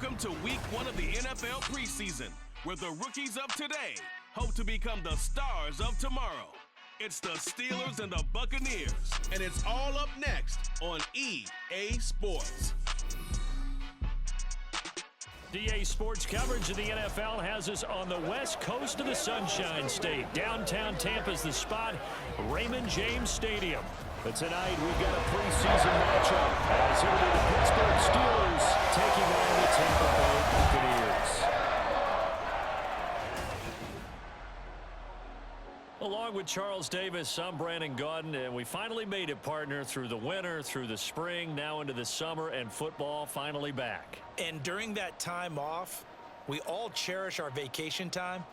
Welcome to week 1 of the NFL preseason, where the rookies of today hope to become the stars of tomorrow. It's the Steelers and the Buccaneers, and it's all up next on EA Sports. EA Sports coverage of the NFL has us on the west coast of the Sunshine State. Downtown Tampa's the spot, Raymond James Stadium. But tonight we've got a preseason matchup as it'll be the Pittsburgh Steelers taking on the Tampa Bay Buccaneers. Along with Charles Davis, I'm Brandon Gaudin, and we finally made it, partner, through the winter, through the spring, now into the summer, and football finally back. And during that time off, we all cherish our vacation time.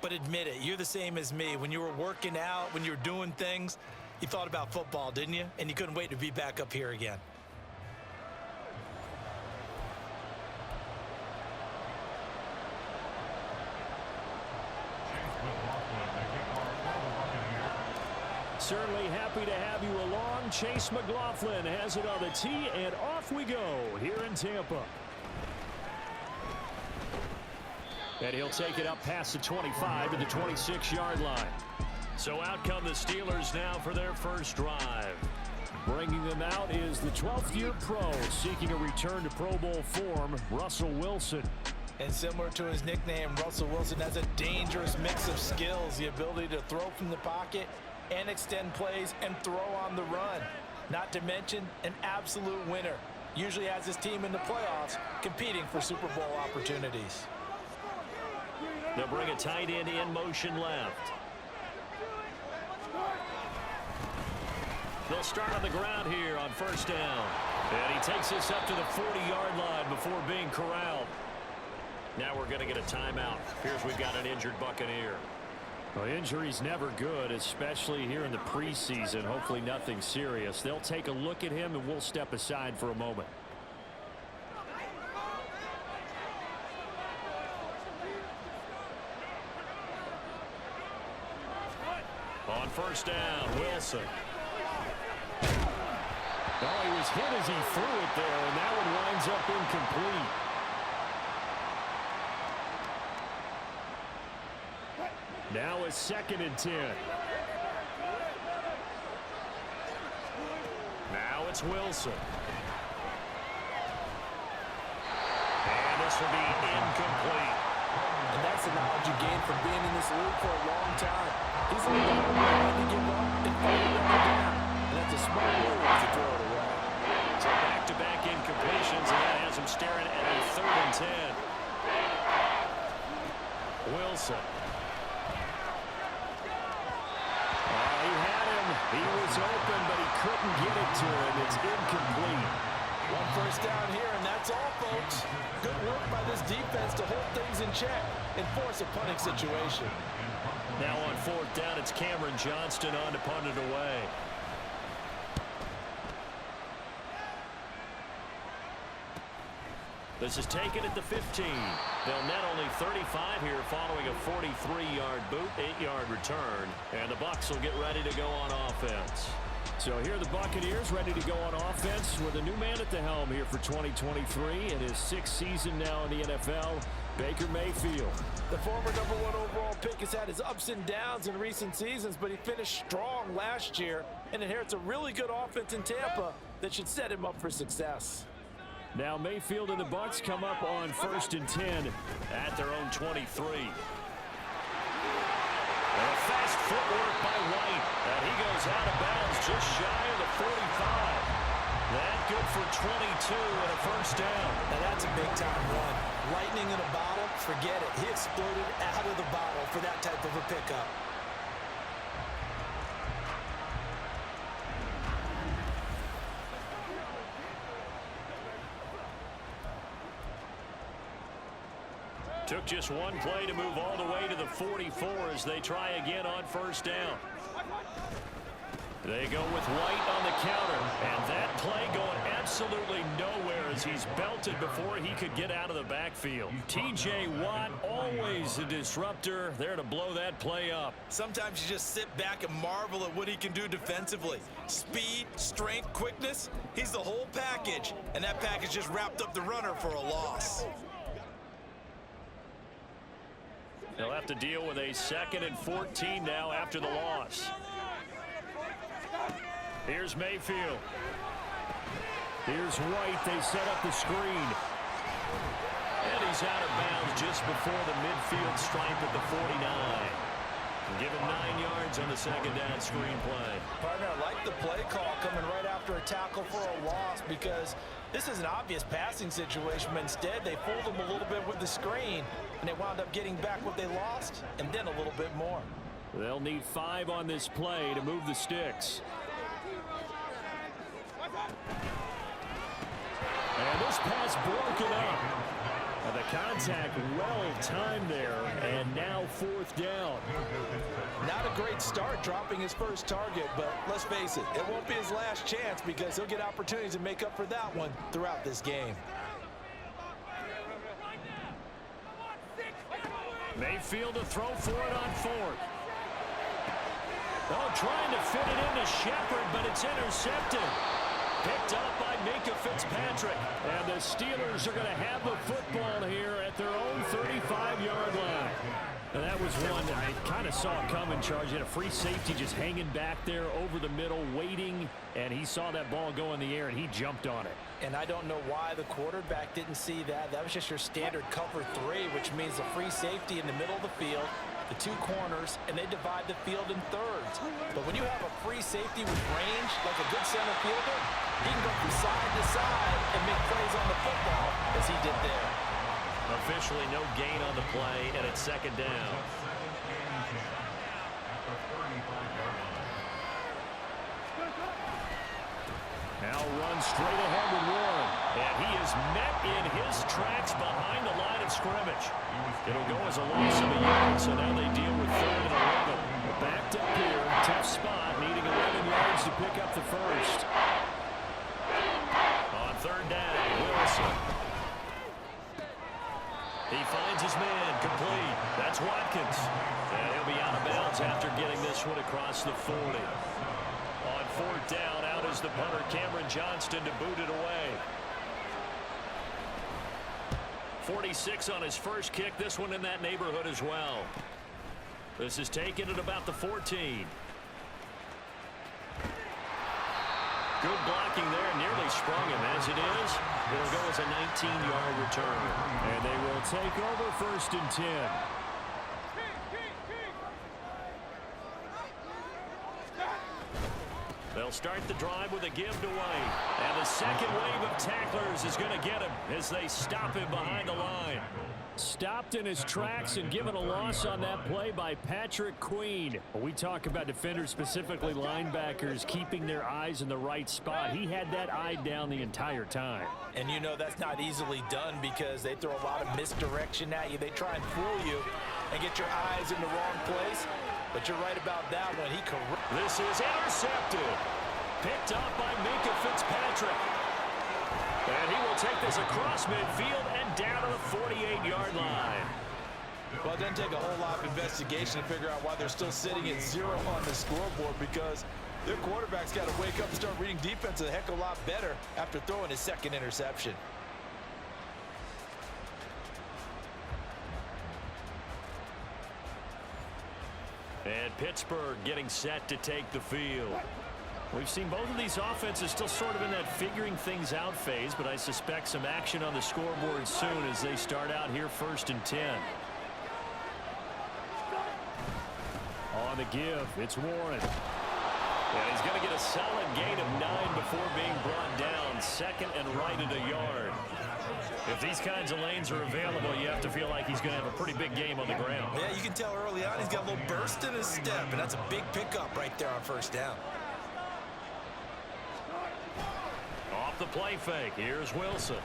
But admit it, you're the same as me. When you were working out, when you were doing things, you thought about football, didn't you? And you couldn't wait to be back up here again. Certainly happy to have you along. Chase McLaughlin has it on the tee, and off we go here in Tampa. And he'll take it up past the 25 to the 26-yard line. So out come the Steelers now for their first drive. Bringing them out is the 12th-year pro seeking a return to Pro Bowl form, Russell Wilson. And similar to his nickname, Russell Wilson has a dangerous mix of skills, the ability to throw from the pocket and extend plays and throw on the run. Not to mention an absolute winner. Usually has his team in the playoffs competing for Super Bowl opportunities. They'll bring a tight end in motion left. They'll start on the ground here on first down. And he takes this up to the 40-yard line before being corralled. Now we're going to get a timeout. Here's we've got an injured Buccaneer. Well, injury's never good, especially here in the preseason. Hopefully nothing serious. They'll take a look at him, and we'll step aside for a moment. On first down, Wilson. Oh, he was hit as he threw it there, and that one winds up incomplete. Now a 2nd and 10. Now it's Wilson. And this will be incomplete. And that's the knowledge you gain from being in this league for a long time. He's only willing to give up and fight another down. And that's a smart move to throw it away. So back-to-back incompletions, and that has him staring at a 3rd and 10. Wilson. He was open, but he couldn't get it to him. It's incomplete. One first down here, and that's all, folks. Good work by this defense to hold things in check and force a punting situation. Now on 4th down, it's Cameron Johnston on to punt it away. This is taken at the 15. They'll net only 35 here following a 43-yard boot, 8-yard return. And the Bucs will get ready to go on offense. So here are the Buccaneers ready to go on offense with a new man at the helm here for 2023 in his 6th season now in the NFL, Baker Mayfield. The former #1 overall pick has had his ups and downs in recent seasons, but he finished strong last year and inherits a really good offense in Tampa that should set him up for success. Now Mayfield and the Bucs come up on 1st and 10 at their own 23. And a fast footwork by White. And he goes out of bounds just shy of the 45. That good for 22 and a first down. Now that's a big-time run. Lightning in a bottle, forget it. He exploded out of the bottle for that type of a pickup. Took just one play to move all the way to the 44 as they try again on first down. They go with White on the counter, and that play going absolutely nowhere as he's belted before he could get out of the backfield. T.J. Watt, always a disruptor, there to blow that play up. Sometimes you just sit back and marvel at what he can do defensively. Speed, strength, quickness, he's the whole package, and that package just wrapped up the runner for a loss. They'll have to deal with a 2nd and 14 now after the loss. Here's Mayfield. Here's White. They set up the screen. And he's out of bounds just before the midfield stripe at the 49. Give him 9 yards on the 2nd down screen play. Partner, I like the play call coming right after a tackle for a loss because this is an obvious passing situation, but instead they fooled him a little bit with the screen, and they wound up getting back what they lost and then a little bit more. They'll need 5 on this play to move the sticks. And this pass broken up. And the contact well-timed there, and now 4th down. Not a great start dropping his first target, but let's face it, it won't be his last chance because he'll get opportunities to make up for that one throughout this game. Mayfield to throw for it on 4th. Oh, trying to fit it into Shepard, but it's intercepted. Picked up by Minkah Fitzpatrick. And the Steelers are going to have the football here at their own 35-yard line. And that was one that I kind of saw coming. Charge had a free safety just hanging back there over the middle, waiting, and he saw that ball go in the air, and he jumped on it. And I don't know why the quarterback didn't see that. That was just your standard cover 3, which means a free safety in the middle of the field, the 2 corners, and they divide the field in thirds. But when you have a free safety with range, like a good center fielder, he can go from side to side and make plays on the football as he did there. Officially no gain on the play, and it's 2nd down. Now runs straight ahead with Warren. And he is met in his tracks behind the line of scrimmage. It'll go as a loss of a yard, so now they deal with 3rd and 11. Backed up here, tough spot, needing 11 yards to pick up the first. On 3rd down, Wilson. He finds his man, complete. That's Watkins. And he'll be out of bounds after getting this one across the 40. On 4th down, out is the punter, Cameron Johnston, to boot it away. 46 on his first kick, this one in that neighborhood as well. This is taken at about the 14. Good blocking there, nearly sprung him. As it is, it'll go as a 19-yard return. And they will take over 1st and 10. They'll start the drive with a give to White. And the second wave of tacklers is going to get him as they stop him behind the line. Stopped in his tracks and given a loss on that play by Patrick Queen. We talk about defenders, specifically linebackers, keeping their eyes in the right spot. He had that eye down the entire time. And you know that's not easily done because they throw a lot of misdirection at you. They try and fool you and get your eyes in the wrong place. But you're right about that one. This is intercepted. Picked up by Minkah Fitzpatrick. And he will take this across midfield and down to the 48-yard line. Well, it doesn't take a whole lot of investigation to figure out why they're still sitting at 0 on the scoreboard, because their quarterback's got to wake up and start reading defense a heck of a lot better after throwing his 2nd interception. And Pittsburgh getting set to take the field. We've seen both of these offenses still sort of in that figuring things out phase, but I suspect some action on the scoreboard soon as they start out here 1st and 10. On the give, it's Warren. And he's going to get a solid gain of 9 before being brought down. 2nd and right at a yard. If these kinds of lanes are available, you have to feel like he's going to have a pretty big game on the ground. Yeah, you can tell early on he's got a little burst in his step, and that's a big pickup right there on 1st down. Off the play fake, here's Wilson.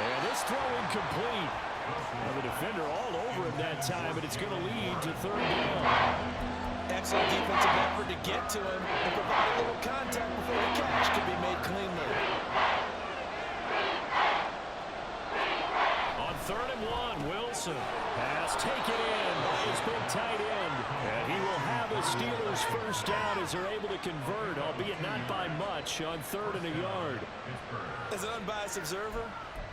And this throw incomplete. Well, the defender all over him that time, but it's going to lead to 3rd down. excellent defensive effort to get to him and provide a little contact before the catch could be made cleanly. On 3rd and 1, Wilson has taken in his big tight end. And he will have a Steelers first down as they're able to convert, albeit not by much, on 3rd and a yard. As an unbiased observer,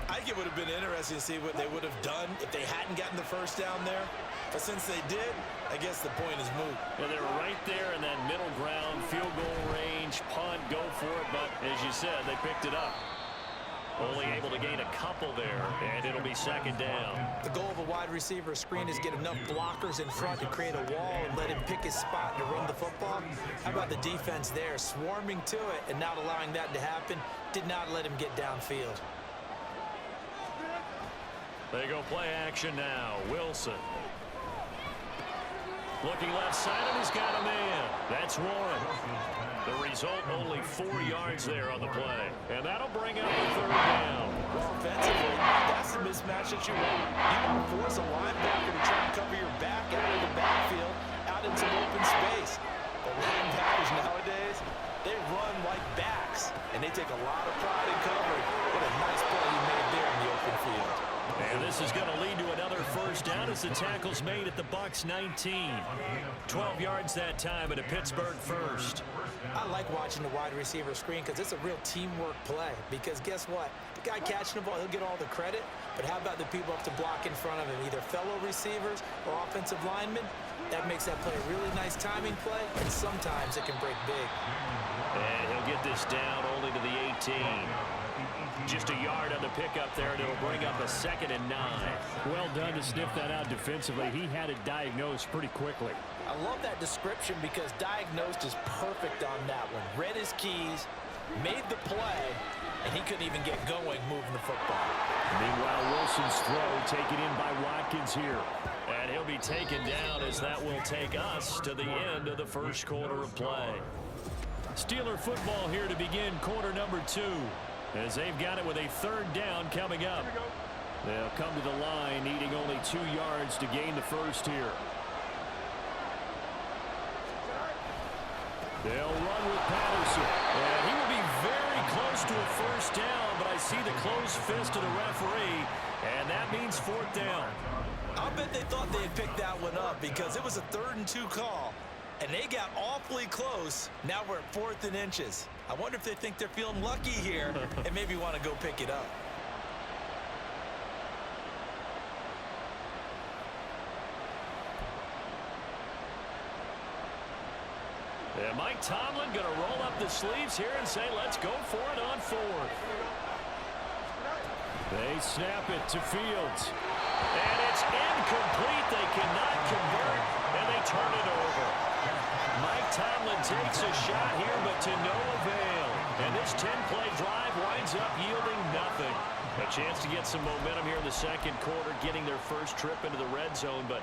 I think it would have been interesting to see what they would have done if they hadn't gotten the first down there. But since they did, I guess the point is moot. Yeah, they were right there in that middle ground, field goal range, punt, go for it. But as you said, they picked it up. Only able to gain a couple there, and it'll be 2nd down. The goal of a wide receiver screen is get enough blockers in front to create a wall and let him pick his spot to run the football. How about the defense there, swarming to it and not allowing that to happen? Did not let him get downfield. They go play action now. Wilson. Looking left side, and he's got a man. That's Warren. The result, only 4 yards there on the play. And that'll bring up the 3rd down. Well, offensively, that's the mismatch that you want. You want to force a linebacker to try and cover your back out of the backfield, out into open space. But linebackers nowadays, they run like backs, and they take a lot of pride in covering. What a nice play he made there in the open field. And this is going to lead to another first down as the tackle's made at the Bucs 19. 12 yards that time at a Pittsburgh first. I like watching the wide receiver screen because it's a real teamwork play. Because guess what? The guy catching the ball, he'll get all the credit. But how about the people up to block in front of him, either fellow receivers or offensive linemen? That makes that play a really nice timing play, and sometimes it can break big. And he'll get this down only to the 18. Just a yard on the pickup there, and it'll bring up a 2nd and 9. Well done to sniff that out defensively. He had it diagnosed pretty quickly. I love that description because diagnosed is perfect on that one. Read his keys, made the play, and he couldn't even get going moving the football. Meanwhile, Wilson's throw taken in by Watkins here. And he'll be taken down as that will take us to the end of the first quarter of play. Steeler football here to begin quarter number 2. As they've got it with a 3rd down coming up. They'll come to the line needing only 2 yards to gain the first here. They'll run with Patterson. And he will be very close to a first down, but I see the closed fist of the referee, and that means 4th down. I'll bet they thought they had picked that one up because it was a 3rd and 2 call. And they got awfully close. Now we're at 4th and inches. I wonder if they think they're feeling lucky here and maybe want to go pick it up. And Mike Tomlin going to roll up the sleeves here and say, let's go for it on 4th. They snap it to Fields. And it's incomplete. They cannot convert, and they turn it over. Mike Tomlin takes a shot here, but to no avail. And this 10-play drive winds up yielding nothing. A chance to get some momentum here in the second quarter, getting their first trip into the red zone, but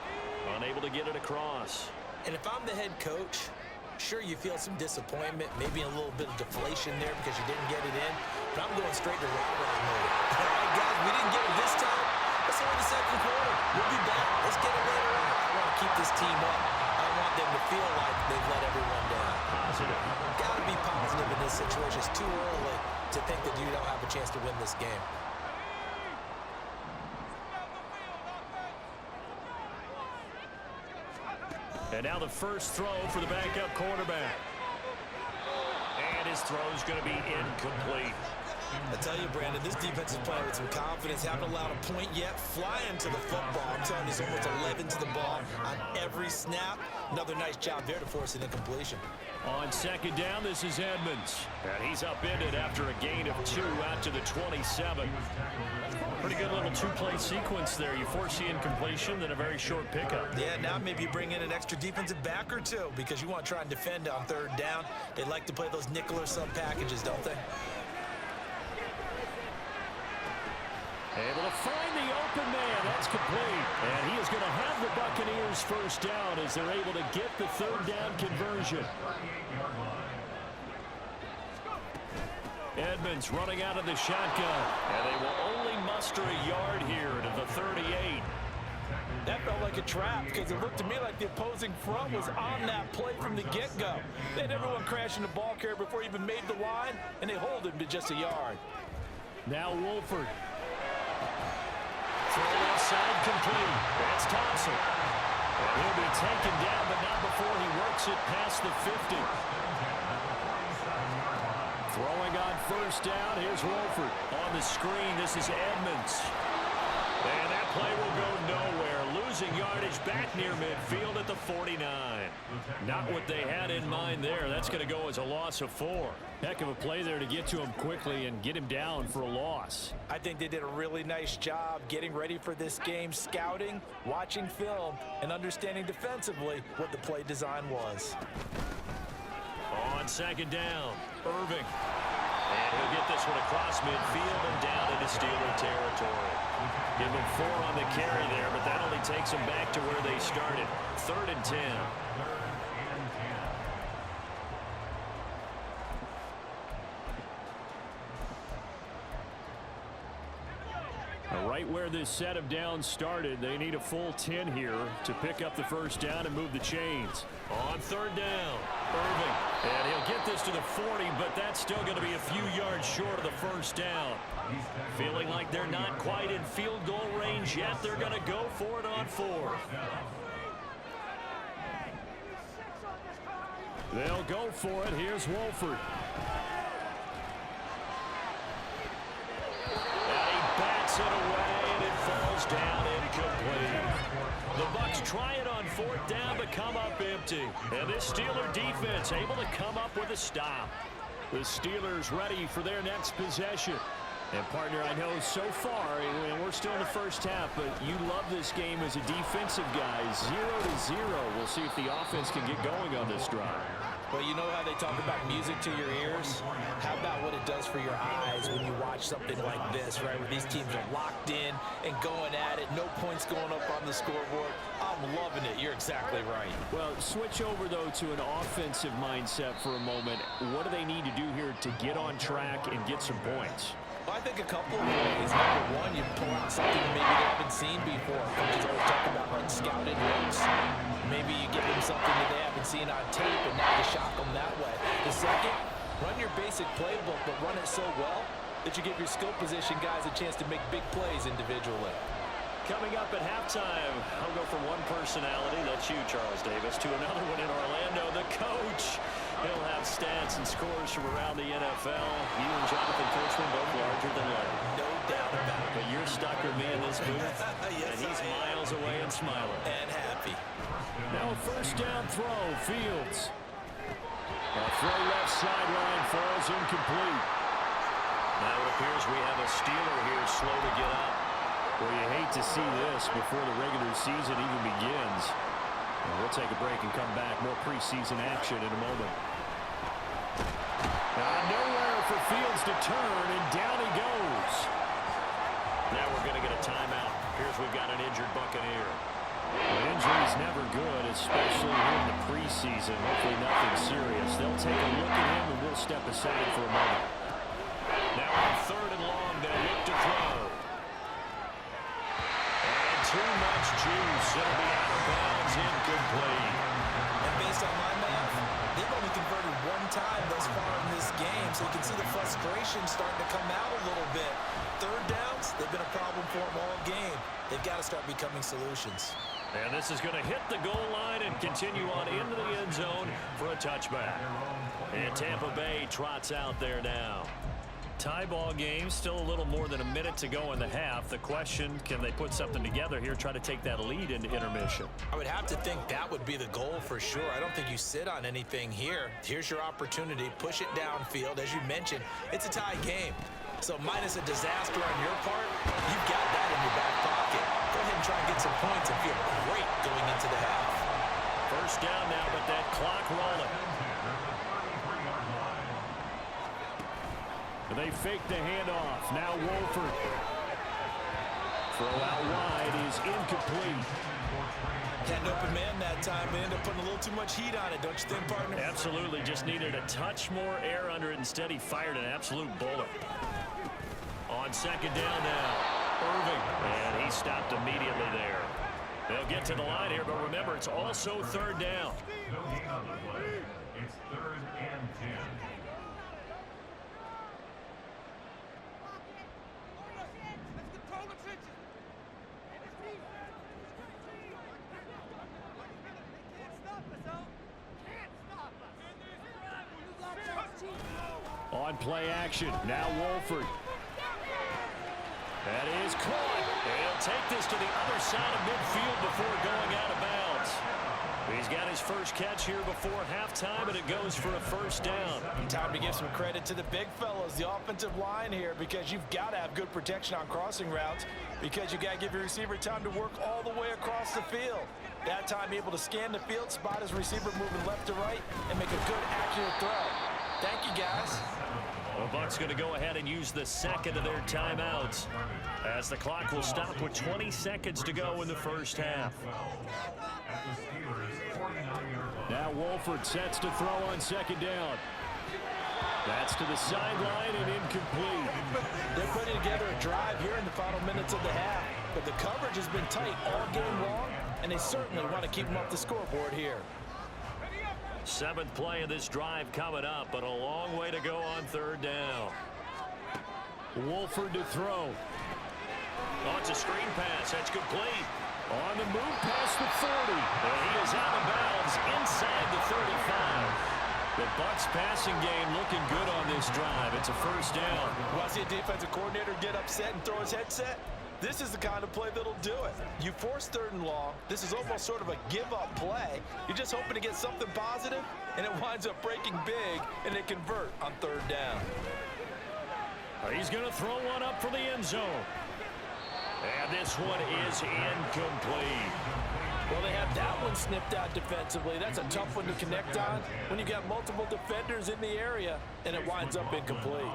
unable to get it across. And if I'm the head coach, sure, you feel some disappointment, maybe a little bit of deflation there because you didn't get it in, but I'm going straight to rah-rah mode. All right, guys, we didn't get it this time. Let's go in the second quarter. We'll be back. Let's get it later on. I want to keep this team up. I want them to feel like they've let everyone down. Positive. Got to be positive in this situation. It's too early to think that you don't have a chance to win this game. And now the first throw for the backup quarterback. And his throw's going to be incomplete. I tell you, Brandon, this defense is playing with some confidence. Haven't allowed a point yet. Flying to the football. I'm telling you, there's almost 11 to the ball on every snap. Another nice job there to force an incompletion. On second down, this is Edmonds. And he's upended after a gain of 2 out to the 27. Pretty good little 2-play sequence there. You force the incompletion, then a very short pickup. Yeah, now maybe you bring in an extra defensive back or two because you want to try and defend on 3rd down. They like to play those nickel or sub packages, don't they? Able to find the open man. That's complete. And he is going to have the Buccaneers first down as they're able to get the 3rd down conversion. Edmonds running out of the shotgun. And they will only muster a yard here to the 38. That felt like a trap because it looked to me like the opposing front was on that play from the get-go. They had everyone crashing the ball carrier before he even made the line, and they hold him to just a yard. Now Wolford. Throw left side complete. That's Thompson. And he'll be taken down, but not before he works it past the 50. Throwing on first down, here's Wolford. On the screen, this is Edmonds. And that play will go nowhere. Losing yardage back near midfield at the 49. Not what they had in mind there. That's going to go as a loss of 4. Heck of a play there to get to him quickly and get him down for a loss. I think they did a really nice job getting ready for this game, scouting, watching film, and understanding defensively what the play design was. On second down, Irving. And he'll get this one across midfield and down into Steeler territory. Give him 4 on the carry there, but that only takes them back to where they started. 3rd and 10. Right where this set of downs started, they need a full 10 here to pick up the first down and move the chains. On 3rd down, Irving. And he'll get this to the 40, but that's still going to be a few yards short of the first down. Feeling like they're not quite in field goal range yet, they're going to go for it on 4th. They'll go for it. Here's Wolford. Bats it away, and it falls down incomplete. The Bucs try it on 4th down, but come up empty. And this Steeler defense able to come up with a stop. The Steelers ready for their next possession. And, partner, I know so far, we're still in the first half, but you love this game as a defensive guy. 0-0. We'll see if the offense can get going on this drive. Well, you know how they talk about music to your ears? How about what it does for your eyes when you watch something like this, right? Where these teams are locked in and going at it. No points going up on the scoreboard. I'm loving it. You're exactly right. Well, switch over, though, to an offensive mindset for a moment. What do they need to do here to get on track and get some points? Well, I think a couple of ways. Number one, you pull out something maybe they haven't seen before. Coaches always talk about like scouted looks. Maybe you give them something that they haven't seen on tape, and now you shock them that way. The second, run your basic playbook, but run it so well that you give your skill position guys a chance to make big plays individually. Coming up at halftime, I'll go from one personality, that's you, Charles Davis, to another one in Orlando, the coach. He'll have stats and scores from around the NFL. You and Jonathan Coachman both larger than life. No doubt about it. But you're stuck with me in this booth, Yes, and he's miles away and smiling. And happy. Now a first down throw, Fields. A throw left sideline falls incomplete. Now it appears we have a Steeler here slow to get up. Well, you hate to see this before the regular season even begins. We'll take a break and come back. More preseason action in a moment. Nowhere for Fields to turn, and down he goes. Now we're going to get a timeout. Here's we've got an injured Buccaneer. Well, injury's never good, especially here in the preseason. Hopefully nothing serious. They'll take a look at him, and we'll step aside for a moment. Now on 3rd and long, they'll look to throw. And too much juice. It'll be out of bounds, incomplete. And based on my math, they've only converted one time thus far in this game, so you can see the frustration starting to come out a little bit. 3rd downs, they've been a problem for them all game. They've got to start becoming solutions. And this is going to hit the goal line and continue on into the end zone for a touchback. And Tampa Bay trots out there now. Tie ball game, still a little more than a minute to go in the half. The question, can they put something together here, try to take that lead into intermission? I would have to think that would be the goal for sure. I don't think you sit on anything here. Here's your opportunity. Push it downfield. As you mentioned, it's a tie game. So minus a disaster on your part, you've got that in your back pocket. Go ahead and try and get some points and feel great going into the half. First down now, but that clock rolling. They fake the handoff. Now Wolford. Throw out wide is incomplete. Had an open man that time. They end up putting a little too much heat on it, don't you think, partner? Absolutely. Just needed a touch more air under it. Instead, he fired an absolute bullet. On second down now, Irving. And he stopped immediately there. They'll get to the line here, but remember, it's also third down. It's 3rd and 10. On play action, now Wolford. That is caught. He'll take this to the other side of midfield before going out of bounds. He's got his first catch here before halftime, and it goes for a first down. Time to give some credit to the big fellas, the offensive line here, because you've got to have good protection on crossing routes, because you got to give your receiver time to work all the way across the field. That time able to scan the field, spot his receiver moving left to right, and make a good, accurate throw. Thank you, guys. The Bucs going to go ahead and use the second of their timeouts as the clock will stop with 20 seconds to go in the first half. Now Wolford sets to throw on second down. That's to the sideline and incomplete. They're putting together a drive here in the final minutes of the half, but the coverage has been tight all game long, and they certainly want to keep them off the scoreboard here. 7th play of this drive coming up, but a long way to go on third down. Wolford to throw. Oh, it's a screen pass. That's complete. On the move past the 30. And he is out of bounds inside the 35. The Bucs passing game looking good on this drive. It's a first down. Want to see a defensive coordinator get upset and throw his headset? This is the kind of play that'll do it. You force 3rd and long. This is almost sort of a give-up play. You're just hoping to get something positive, and it winds up breaking big, and they convert on 3rd down. He's going to throw one up for the end zone. And this one is incomplete. Well, they have that one snipped out defensively. That's a tough one to connect on when you got multiple defenders in the area, and it winds up incomplete.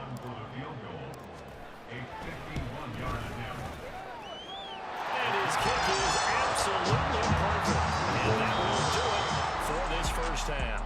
And his kick is absolutely perfect. And that will do it for this first half.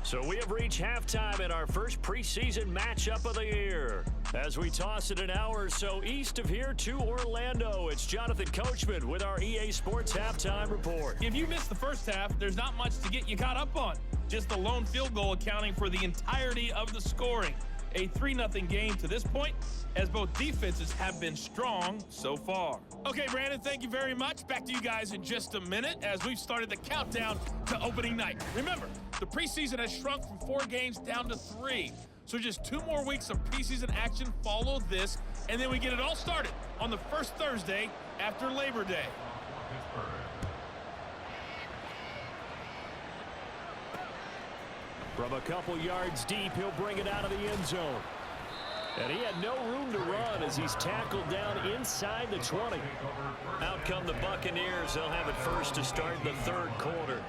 So we have reached halftime in our first preseason matchup of the year. As we toss it an hour or so east of here to Orlando, it's Jonathan Coachman with our EA Sports Halftime Report. If you missed the first half, there's not much to get you caught up on. Just the lone field goal accounting for the entirety of the scoring. A 3-0 game to this point, as both defenses have been strong so far. Okay, Brandon, thank you very much. Back to you guys in just a minute as we've started the countdown to opening night. Remember, the preseason has shrunk from 4 games down to 3. So just 2 more weeks of preseason action follow this, and then we get it all started on the first Thursday after Labor Day. From a couple yards deep, he'll bring it out of the end zone. And he had no room to run as he's tackled down inside the 20. Out come the Buccaneers. They'll have it first to start the 3rd quarter.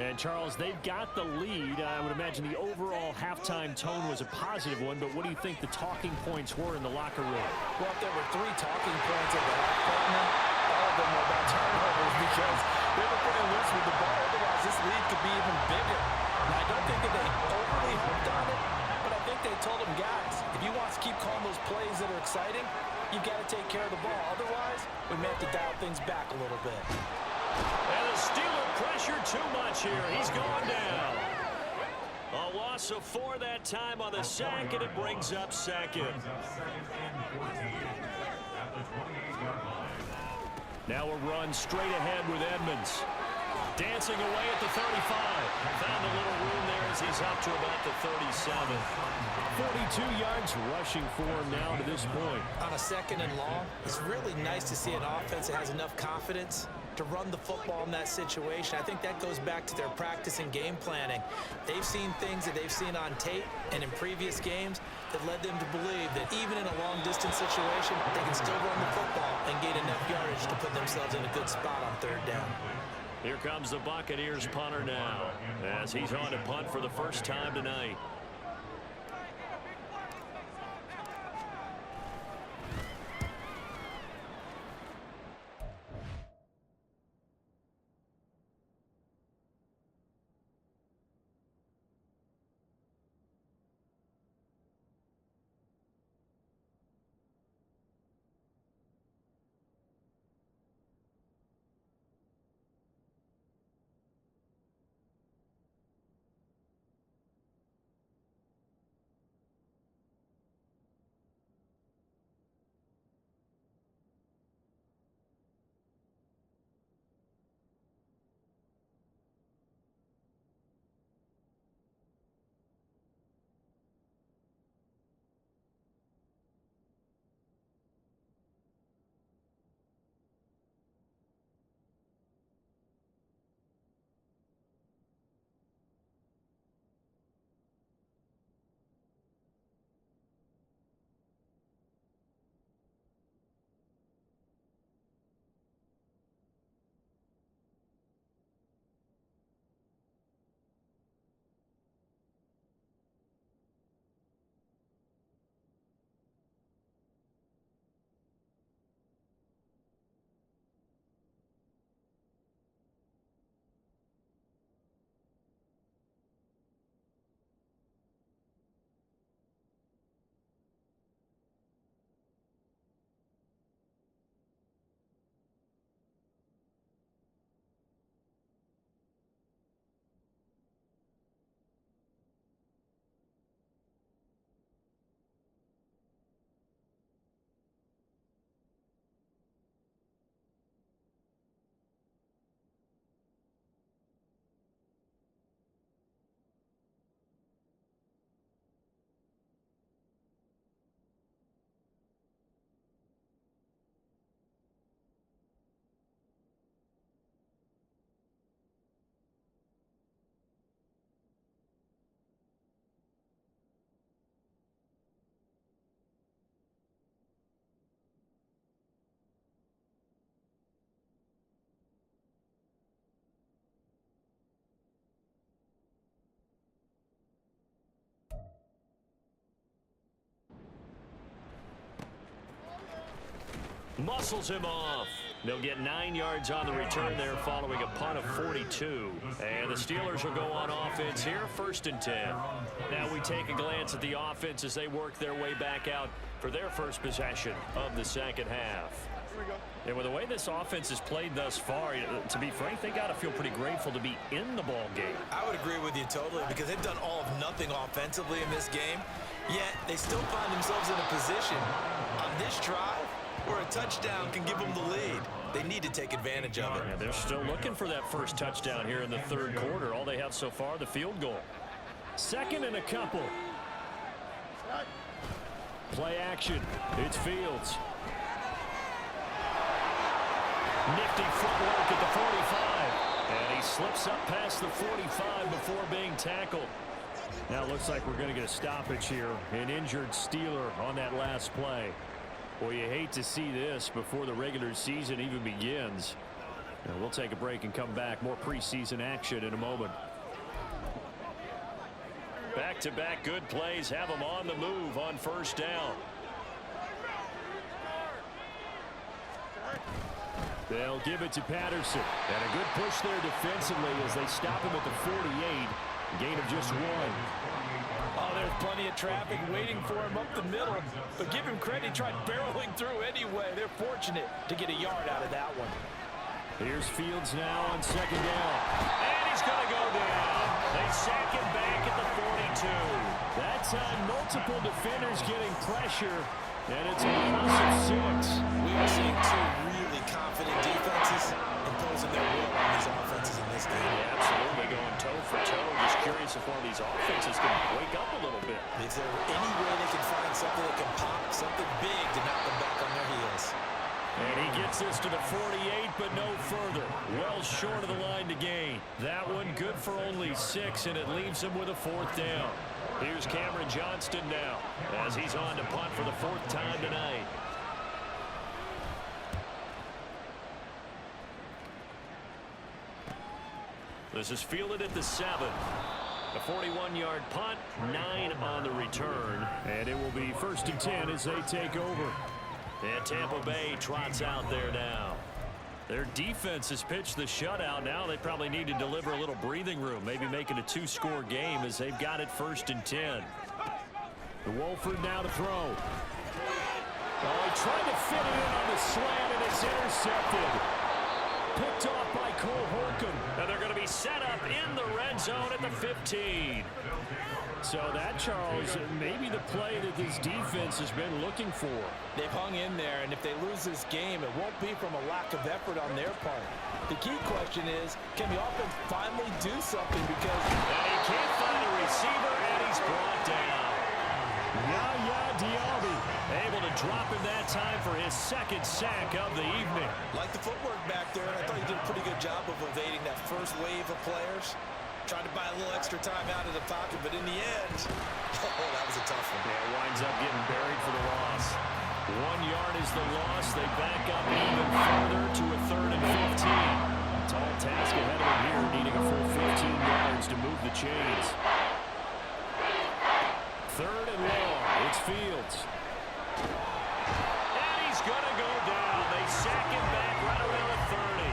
And, Charles, they've got the lead. I would imagine the overall halftime tone was a positive one, but what do you think the talking points were in the locker room? Well, if there were 3 talking points at the half partner, all of them were about turnovers because they were pretty loose with the ball. Otherwise, this lead could be even bigger. And I don't think that they overly hooked on it, but I think they told them, guys, if you want to keep calling those plays that are exciting, you've got to take care of the ball. Otherwise, we may have to dial things back a little bit. And the Steeler pressure too much here. He's gone down. A loss of 4 that time on the sack, and it brings up 2nd. Now a run straight ahead with Edmonds. Dancing away at the 35. Found a little room there as he's up to about the 37. 42 yards rushing for him now to this point. On a 2nd and long, it's really nice to see an offense that has enough confidence to run the football in that situation. I think that goes back to their practice and game planning. They've seen things that they've seen on tape and in previous games that led them to believe that even in a long-distance situation, they can still run the football and gain enough yardage to put themselves in a good spot on 3rd down. Here comes the Buccaneers punter now as he's on to punt for the first time tonight. Muscles him off. They'll get 9 yards on the return there following a punt of 42. And the Steelers will go on offense here, 1st and 10. Now we take a glance at the offense as they work their way back out for their first possession of the second half. And with the way this offense has played thus far, to be frank, they got to feel pretty grateful to be in the ball game. I would agree with you totally because they've done all of nothing offensively in this game, yet they still find themselves in a position on this drive where a touchdown can give them the lead. They need to take advantage of it. And they're still looking for that first touchdown here in the 3rd quarter. All they have so far, the field goal. 2nd and a couple. Play action. It's Fields. Nifty footwork at the 45. And he slips up past the 45 before being tackled. Now it looks like we're going to get a stoppage here. An injured Steeler on that last play. Well, you hate to see this before the regular season even begins. Now we'll take a break and come back. More preseason action in a moment. Back-to-back good plays have them on the move on 1st down. They'll give it to Patterson. And a good push there defensively as they stop him at the 48. Gain of just 1. Oh, there's plenty of traffic waiting for him up the middle. But give him credit, he tried barreling through anyway. They're fortunate to get a yard out of that one. Here's Fields now on 2nd down. And he's going to go down. They sack him back at the 42. That time, multiple defenders getting pressure. And it's a loss of 6. We are seeing 2 really confident defenses imposing their will on these offenses in this game. Yeah, absolutely going toe for toe. Just curious if one of these offenses can wake up a little bit. Is there any way they can find something that can pop, something big to knock them back on their heels? And he gets this to the 48, but no further. Well short of the line to gain. That one good for only 6, and it leaves him with a 4th down. Here's Cameron Johnston now as he's on to punt for the 4th time tonight. This is fielded at the 7. A 41-yard punt, 9 on the return. And it will be 1st and 10 as they take over. And Tampa Bay trots out there now. Their defense has pitched the shutout. Now they probably need to deliver a little breathing room. Maybe make it a 2-score game as they've got it 1st and 10. The Wolford now to throw. Oh, he tried to fit it in on the slant, and it's intercepted. Picked off by Cole Holcomb. And they're going to be set up in the red zone at the 15. So that, Charles, maybe the play that this defense has been looking for. They've hung in there, and if they lose this game, it won't be from a lack of effort on their part. The key question is, can the offense finally do something? Because he can't find a receiver, and he's brought down. Yaya Diaby able to drop him that time for his 2nd sack of the evening. like the footwork back there. I thought he did a pretty good job of evading that first wave of players. Tried to buy a little extra time out of the pocket, but in the end, oh, that was a tough one. Yeah, winds up getting buried for the loss. 1 yard is the loss. They back up even further to a 3rd and 15. Tall task ahead of him here, needing a full 15 yards to move the chains. 3rd and long. It's Fields. And he's going to go down. They sack him back right around the 30.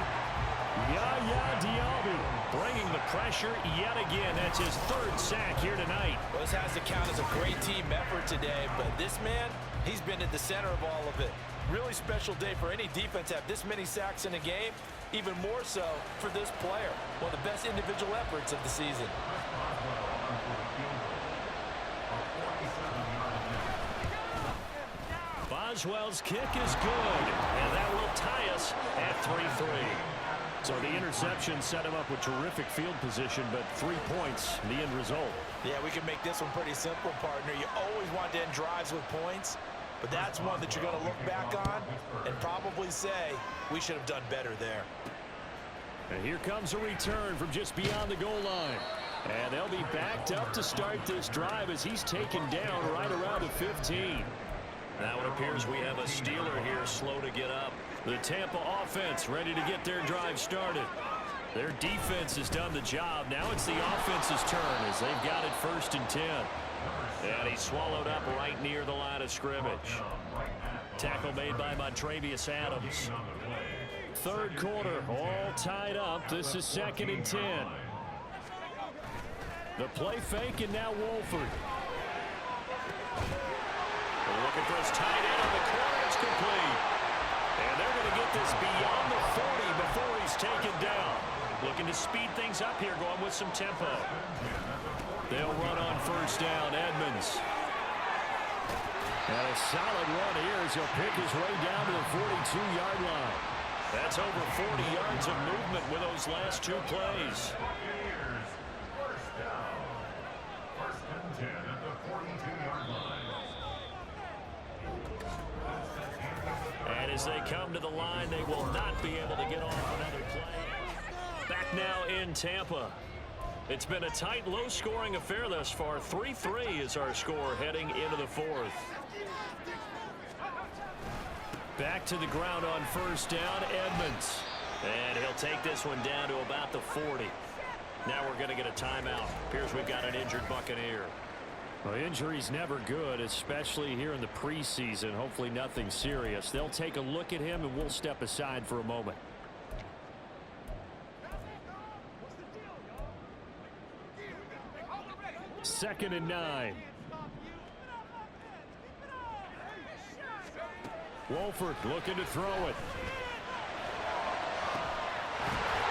Yaya Diaby bringing the pressure yet again. That's his 3rd sack here tonight. Well, this has to count as a great team effort today, but this man, he's been at the center of all of it. Really special day for any defense to have this many sacks in a game, even more so for this player. One of the best individual efforts of the season. Boswell's kick is good, and that will tie us at 3-3. So the interception set him up with terrific field position, but 3 points, the end result. Yeah, we can make this one pretty simple, partner. You always want to end drives with points, but that's one that you're going to look back on and probably say, we should have done better there. And here comes a return from just beyond the goal line. And they'll be backed up to start this drive as he's taken down right around the 15. Now it appears we have a Steeler here slow to get up. The Tampa offense ready to get their drive started. Their defense has done the job. Now it's the offense's turn as they've got it 1st and 10. And he's swallowed up right near the line of scrimmage. Tackle made by Montrevious Adams. Third quarter, all tied up. This is 2nd and 10. The play fake, and now Wolford. Looking for his tight end on the corner. It's complete. And they're going to get this beyond the 40 before he's taken down. Looking to speed things up here, going with some tempo. They'll run on first down. Edmonds. And a solid run here as he'll pick his way down to the 42-yard line. That's over 40 yards of movement with those last 2 plays. First down. 1st and 10 at the 42-yard line. And as they come to the line, they will not be able to get off another play. Back now in Tampa. It's been a tight, low-scoring affair thus far. 3-3 is our score heading into the 4th. Back to the ground on first down, Edmonds. And he'll take this one down to about the 40. Now we're going to get a timeout. Appears we've got an injured Buccaneer. Well, injury's never good, especially here in the preseason. Hopefully nothing serious. They'll take a look at him, and we'll step aside for a moment. Second and 9. Wolford looking to throw it.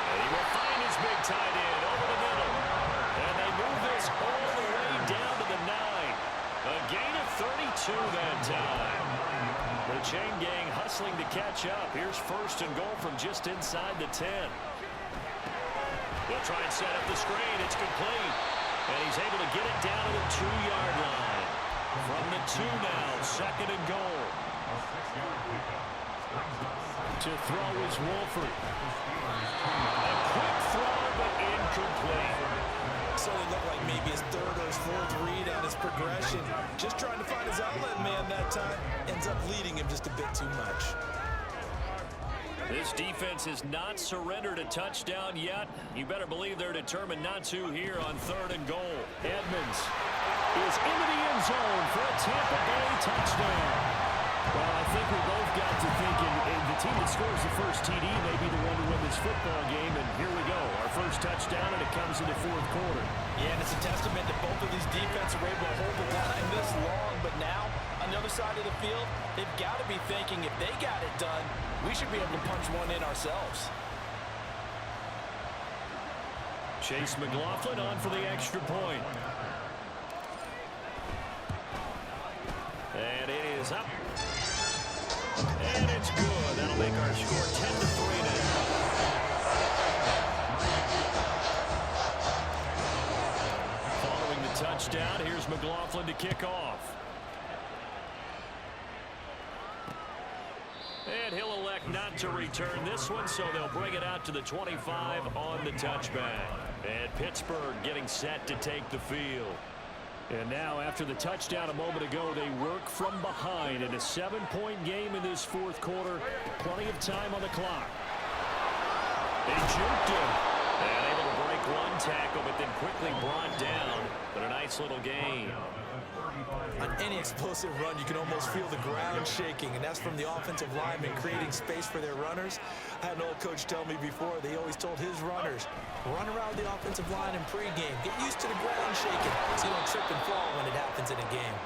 And he will find his big tight end over the middle. And they move this all the way down to the 9. A gain of 32 that time. The chain gang hustling to catch up. Here's 1st and goal from just inside the 10. They'll try and set up the screen. It's complete. And he's able to get it down to the 2-yard line. From the 2 now, 2nd and goal. To throw is Wolford. A quick throw, but incomplete. So it looked like maybe his 3rd or his 4th read on his progression. Just trying to find his outlet man that time. Ends up leading him just a bit too much. This defense has not surrendered a touchdown yet. You better believe they're determined not to here on 3rd and goal. Edmonds is into the end zone for a Tampa Bay touchdown. Well, I think we both got to thinking the team that scores the first TD may be the one to win this football game, and here we go. Our first touchdown, and it comes in the 4th quarter. Yeah, and it's a testament that both of these defenses were able to hold the line this long, but now, on the other side of the field, they've got to be thinking if they got it done, we should be able to punch one in ourselves. Chase McLaughlin on for the extra point. And it is up. And it's good. That'll make our score 10-3 now. Following the touchdown, here's McLaughlin to kick off. And he'll elect not to return this one, so they'll bring it out to the 25 on the touchback. And Pittsburgh getting set to take the field. And now, after the touchdown a moment ago, they work from behind in a 7-point game in this 4th quarter. Plenty of time on the clock. They juked him. And able to break one tackle, but then quickly brought down. But a nice little gain. On any explosive run, you can almost feel the ground shaking, and that's from the offensive linemen creating space for their runners. I had an old coach tell me before, they always told his runners, run around the offensive line in pregame. Get used to the ground shaking so you don't trip and fall when it happens in a game.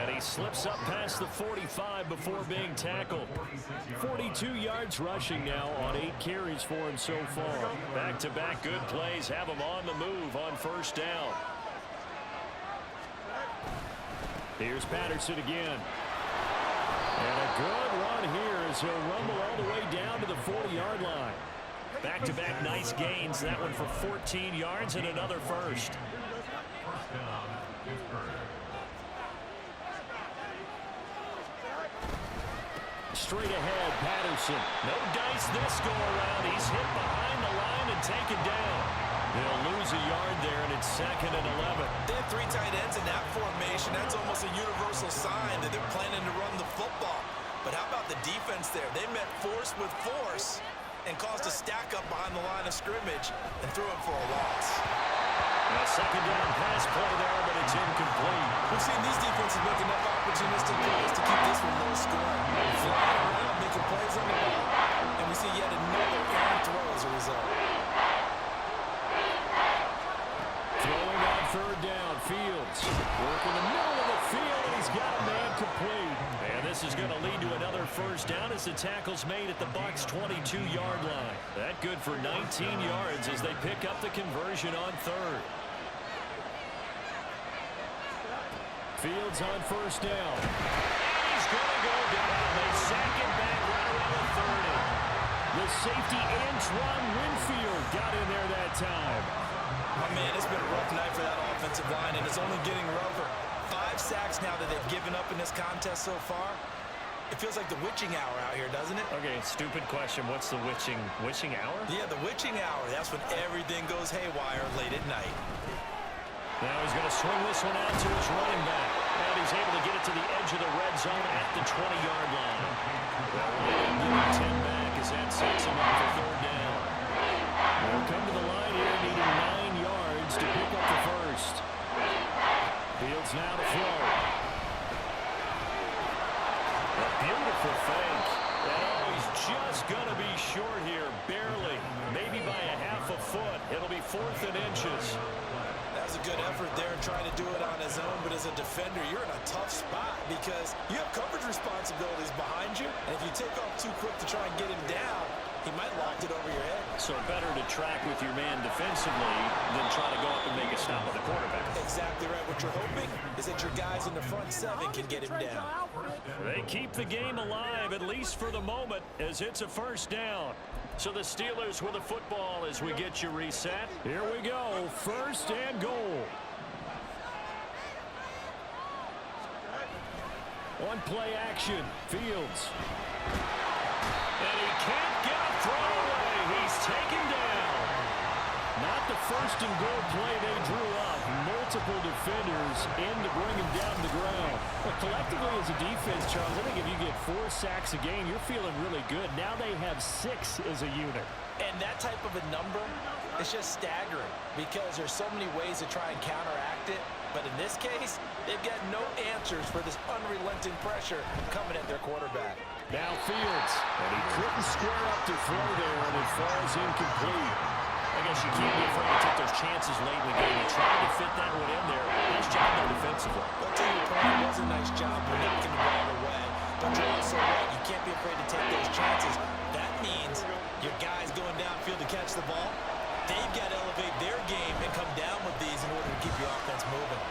And he slips up past the 45 before being tackled. 42 yards rushing now on 8 carries for him so far. Back-to-back good plays have him on the move on first down. Here's Patterson again. And a good run here as he'll rumble all the way down to the 40-yard line. Back-to-back nice gains. That one for 14 yards and another first. Straight ahead, Patterson. No dice this go-around. He's hit behind the line and taken down. They'll lose a yard there, and it's 2nd and 11. They have 3 tight ends in that formation. That's almost a universal sign that they're planning to run the football. But how about the defense there? They met force with force and caused a stack up behind the line of scrimmage and threw it for a loss. A second down pass play there, but it's incomplete. We've seen these defenses make enough opportunistic plays to keep this one low scoring. Flying around, making plays on the ball, and we see yet another errant throw as a result. Throwing on third down, Fields. Working the middle of the field, and he's got a man complete. And this is going to lead to another first down as the tackle's made at the Bucs' 22-yard line. That good for 19 yards as they pick up the conversion on third. Fields on first down. And he's going to go down. They sack him back right around the 30. The safety, Antoine Winfield, got in there that time. Oh, man, it's been a rough night for that offensive line, and it's only getting rougher. 5 sacks now that they've given up in this contest so far. It feels like the witching hour out here, doesn't it? Okay, stupid question. What's the witching hour? Yeah, the witching hour. That's when everything goes haywire late at night. Now he's going to swing this one out to his running back. And he's able to get it to the edge of the red zone at the 20-yard line. That will give him 10 back as that sets him up for third down. They'll come to the line here needing 9 yards to pick up the first. Fields now to throw. A beautiful fake. And he's just going to be short here, barely. Maybe by a half a foot. It'll be 4th and inches. That was a good effort there trying to do it on his own, but as a defender, you're in a tough spot because you have coverage responsibilities behind you, and if you take off too quick to try and get him down, he might lock it over your head. So better to track with your man defensively than try to go up and make a stop with the quarterback. Exactly right. What you're hoping is that your guys in the front 7 can get him down. They keep the game alive, at least for the moment, as it's a first down. So the Steelers with the football as we get you reset. Here we go, 1st and goal. On play action, Fields. And he can't get a throw away. He's taken down. Not the 1st and goal play they drew up. Multiple defenders in to bring him down to the ground. But collectively as a defense, Charles, I think if you get 4 sacks a game, you're feeling really good. Now they have 6 as a unit. And that type of a number is just staggering because there's so many ways to try and counteract it. But in this case, they've got no answers for this unrelenting pressure coming at their quarterback. Now Fields, and he couldn't square up to throw there, and it falls incomplete. I guess you can't be afraid to take those chances late in the game. You tried to fit that one in there. Nice job there defensively. But to your point, it was a nice job for knocking the ball away. But you're also right. You can't be afraid to take those chances. That means your guys going downfield to catch the ball, they've got to elevate their game and come down with these in order to keep your offense moving.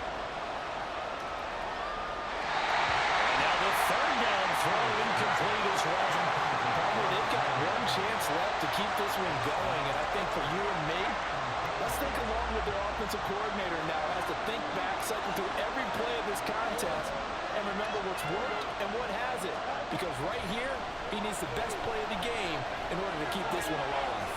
And now the 3rd down throw incomplete as well. They've got one chance left to keep this one going, and I think for you and me, let's think along with their offensive coordinator now has to think back, cycle through every play of this contest, and remember what's worked and what hasn't. Because right here, he needs the best play of the game in order to keep this one alive.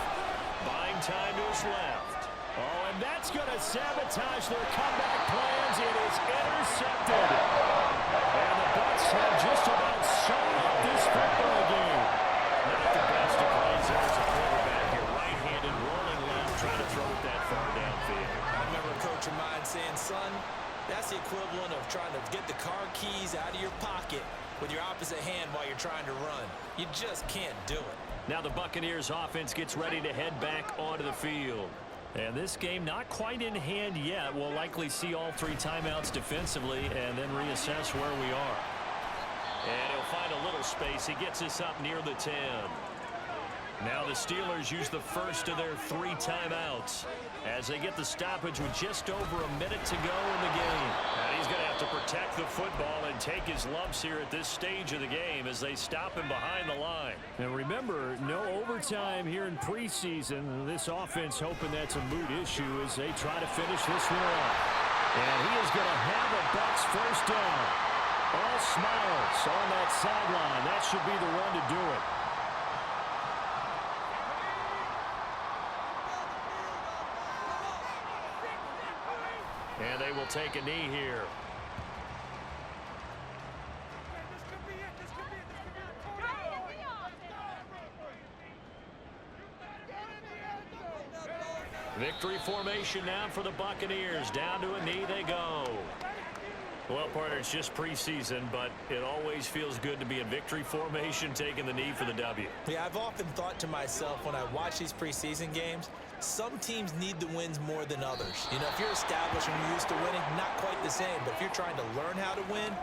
Buying time to his left. Oh, and that's going to sabotage their comeback plans. It is intercepted. And the Bucs have just about sewn up this football game. Not the best of plays there as a quarterback. You're right-handed, rolling left, trying to throw it that far downfield. I remember a coach of mine saying, son, that's the equivalent of trying to get the car keys out of your pocket with your opposite hand while you're trying to run. You just can't do it. Now the Buccaneers offense gets ready to head back onto the field. And this game not quite in hand yet. We'll likely see all 3 timeouts defensively and then reassess where we are. And he'll find a little space. He gets us up near the 10. Now the Steelers use the first of their 3 timeouts as they get the stoppage with just over a minute to go in the game. And he's going to have to protect the football and take his lumps here at this stage of the game as they stop him behind the line. And remember, no overtime here in preseason. This offense hoping that's a moot issue as they try to finish this one off. And he is going to have a Bucs first down. All smiles on that sideline. That should be the run to do it. And they will take a knee here. Victory formation now for the Buccaneers. Down to a knee they go. Well, partner, it's just preseason, but it always feels good to be in victory formation, taking the knee for the W. Yeah, I've often thought to myself when I watch these preseason games, some teams need the wins more than others. You know, if you're established and you're used to winning, not quite the same. But if you're trying to learn how to win,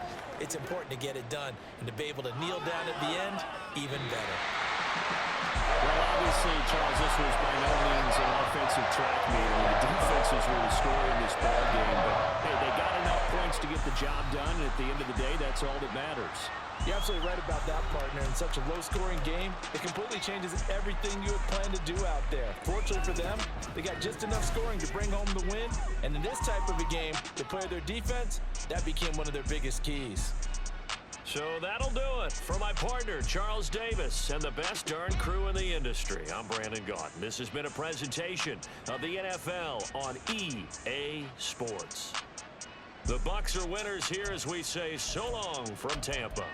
it's important to get it done. And to be able to kneel down at the end, even better. Well, obviously, Charles, this was by no means an offensive track meet. I mean, the defense was really scoring this ball game. But, hey, they got enough points to get the job done. And at the end of the day, that's all that matters. You're absolutely right about that, partner. In such a low-scoring game, it completely changes everything you had planned to do out there. Fortunately for them, they got just enough scoring to bring home the win. And in this type of a game, to play their defense, that became one of their biggest keys. So that'll do it for my partner, Charles Davis, and the best darn crew in the industry. I'm Brandon Gaunt. This has been a presentation of the NFL on EA Sports. The Bucs are winners here as we say so long from Tampa.